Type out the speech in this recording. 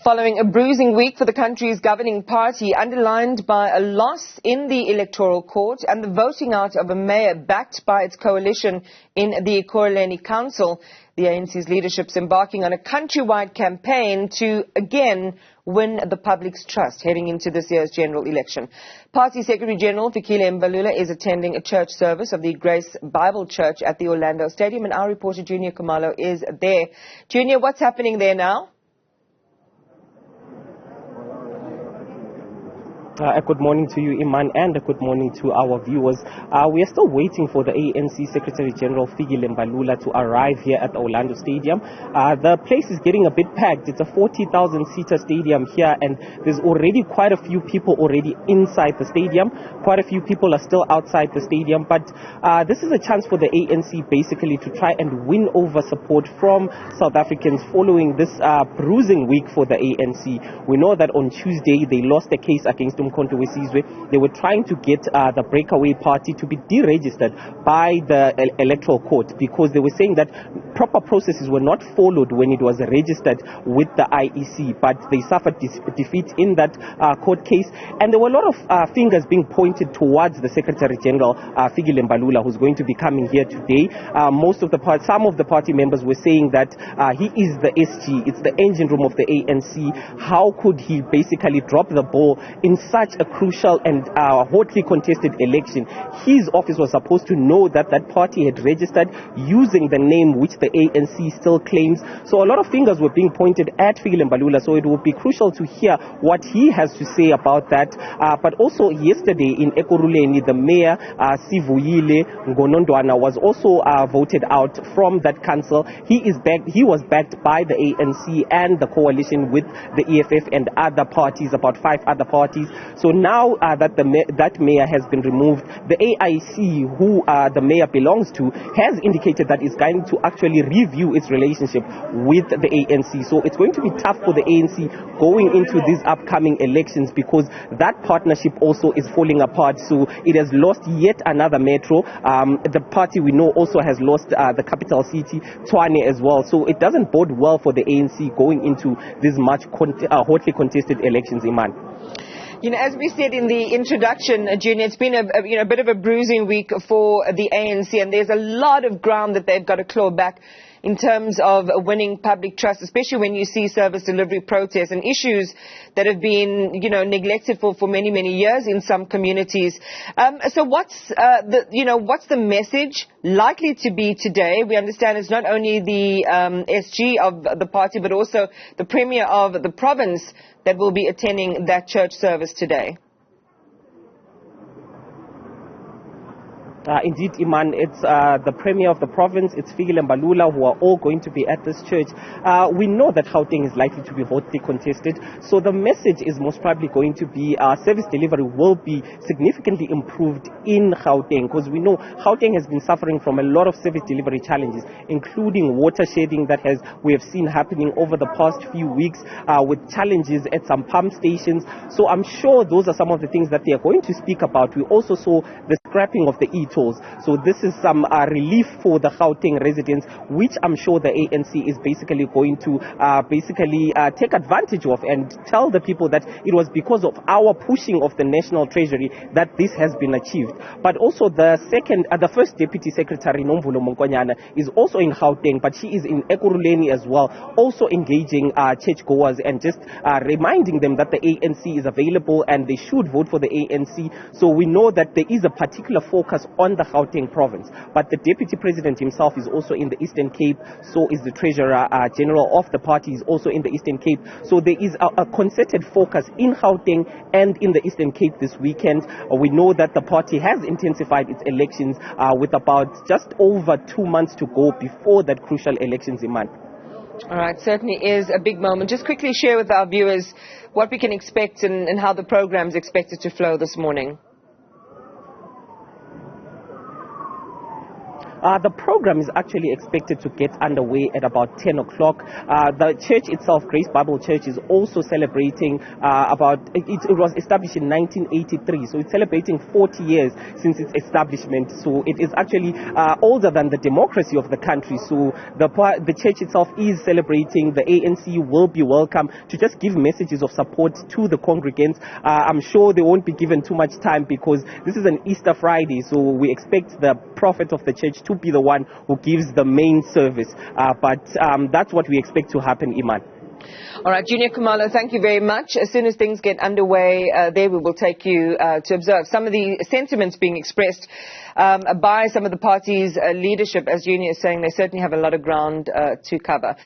Following a bruising week for the country's governing party, underlined by a loss in the Electoral Court and the voting out of a mayor backed by its coalition in the Ekurhuleni Council, the ANC's leadership is embarking on a countrywide campaign to again win the public's trust heading into this year's general election. Party Secretary General Fikile Mbalula is attending a church service of the Grace Bible Church at the Orlando Stadium, and our reporter Juniour Khumalo is there. Junior, what's happening there now? Good morning to you, Iman, and a good morning to our viewers. We are still waiting for the ANC Secretary General Fikile Mbalula to arrive here at the Orlando Stadium. The place is getting a bit packed. It's a 40,000-seater stadium here, and there's already quite a few people already inside the stadium. Quite a few people are still outside the stadium, but this is a chance for the ANC basically to try and win over support from South Africans following this bruising week for the ANC. We know that on Tuesday they lost the case against They were trying to get the breakaway party to be deregistered by the Electoral Court because they were saying that proper processes were not followed when it was registered with the IEC, but they suffered defeat in that court case. And there were a lot of fingers being pointed towards the Secretary General Fikile Mbalula, who's going to be coming here today. Some of the party members were saying that he is the SG, it's the engine room of the ANC. How could he basically drop the ball in such a crucial and hotly contested election? His office was supposed to know that that party had registered using the name which the ANC still claims. So a lot of fingers were being pointed at Fikile Mbalula, so it would be crucial to hear what he has to say about that. But also yesterday in Ekurhuleni, the mayor, Sivuyile Ngonondwana, was also voted out from that council. He was backed by the ANC and the coalition with the EFF and other parties, about 5 other parties. So now that that mayor has been removed, the AIC, who the mayor belongs to, has indicated that it's going to actually review its relationship with the ANC. So it's going to be tough for the ANC going into these upcoming elections because that partnership also is falling apart. So it has lost yet another metro. The party we know also has lost the capital city, Tshwane, as well. So it doesn't bode well for the ANC going into these hotly contested elections, Iman. You know, as we said in the introduction, Junior, it's been a bit of a bruising week for the ANC, and there's a lot of ground that they've got to claw back in terms of winning public trust, especially when you see service delivery protests and issues that have been, neglected for many, many years in some communities. So what's the message likely to be today? We understand it's not only the SG of the party, but also the Premier of the province that will be attending that church service today. Indeed, Iman, it's the Premier of the province, it's Fikile Mbalula, who are all going to be at this church. We know that Gauteng is likely to be hotly contested, so the message is most probably going to be service delivery will be significantly improved in Gauteng, because we know Gauteng has been suffering from a lot of service delivery challenges, including water shedding that we have seen happening over the past few weeks, with challenges at some pump stations. So I'm sure those are some of the things that they are going to speak about. We also saw the scrapping of the e-tolls. So this is some relief for the Gauteng residents, which I'm sure the ANC is basically going to take advantage of and tell the people that it was because of our pushing of the National Treasury that this has been achieved. But also the first Deputy Secretary, Nomvulo Monkonyana, is also in Gauteng, but she is in Ekurhuleni as well, also engaging churchgoers and just reminding them that the ANC is available and they should vote for the ANC. So we know that there is a particular focus on the Gauteng province, but the Deputy President himself is also in the Eastern Cape, so is the Treasurer General of the party is also in the Eastern Cape. So there is a concerted focus in Gauteng and in the Eastern Cape this weekend. We know that the party has intensified its elections with about just over 2 months to go before that crucial elections, Iman. All right, certainly is a big moment. Just quickly share with our viewers what we can expect and how the program is expected to flow this morning. The program is actually expected to get underway at about 10 o'clock. The church itself, Grace Bible Church, is also celebrating it was established in 1983, so it's celebrating 40 years since its establishment. So it is actually older than the democracy of the country. So the church itself is celebrating. The ANC will be welcome to just give messages of support to the congregants. I'm sure they won't be given too much time because this is an Easter Friday, so we expect the prophet of the church to be the one who gives the main service. But that's what we expect to happen, Iman. All right, Juniour Khumalo, thank you very much. As soon as things get underway, there we will take you to observe some of the sentiments being expressed by some of the party's leadership. As Juniour is saying, they certainly have a lot of ground to cover.